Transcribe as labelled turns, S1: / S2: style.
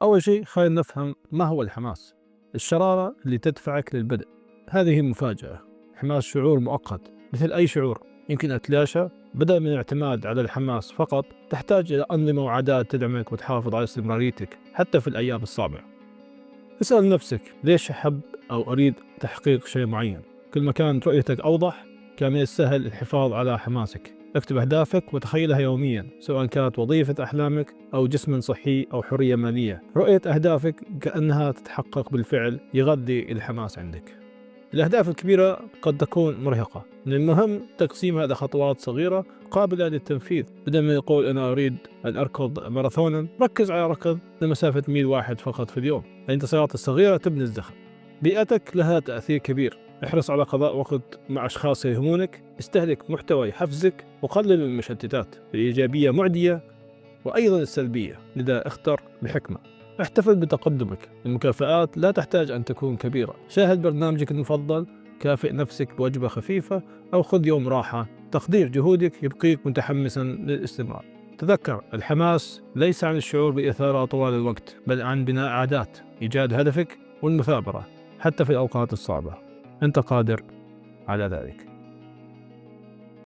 S1: أول شيء خلينا نفهم ما هو الحماس. الشرارة اللي تدفعك للبدء، هذه مفاجأة. الحماس شعور مؤقت مثل أي شعور، يمكن أتلاشى. بدل من الاعتماد على الحماس فقط، تحتاج إلى أنظمة وعادات تدعمك وتحافظ على استمراريتك حتى في الأيام الصعبة. اسأل نفسك ليش أحب أو أريد تحقيق شيء معين. كل ما كانت رؤيتك أوضح كان من السهل الحفاظ على حماسك. اكتب أهدافك وتخيلها يوميا، سواء كانت وظيفة أحلامك أو جسم صحي أو حرية مالية. رؤية أهدافك كأنها تتحقق بالفعل يغذي الحماس عندك. الأهداف الكبيرة قد تكون مرهقة، من المهم تقسيمها إلى خطوات صغيرة قابلة للتنفيذ. بدل ما يقول أنا أريد أن أركض ماراثونا، ركز على ركض لمسافة ميل واحد فقط في اليوم. الانتصارات الصغيرة تبني الزخم. بيئتك لها تأثير كبير. احرص على قضاء وقت مع أشخاص يهمونك، استهلك محتوى يحفزك، وقلل من المشتتات. الإيجابية معدية وأيضا السلبية، لذا اختر بحكمة. احتفل بتقدمك. المكافآت لا تحتاج أن تكون كبيرة. شاهد برنامجك المفضل، كافئ نفسك بوجبة خفيفة، أو خذ يوم راحة. تقدير جهودك يبقيك متحمسا للاستمرار. تذكر، الحماس ليس عن الشعور بإثارة طوال الوقت، بل عن بناء عادات، إيجاد هدفك، والمثابرة حتى في الأوقات الصعبة. أنت قادر على ذلك.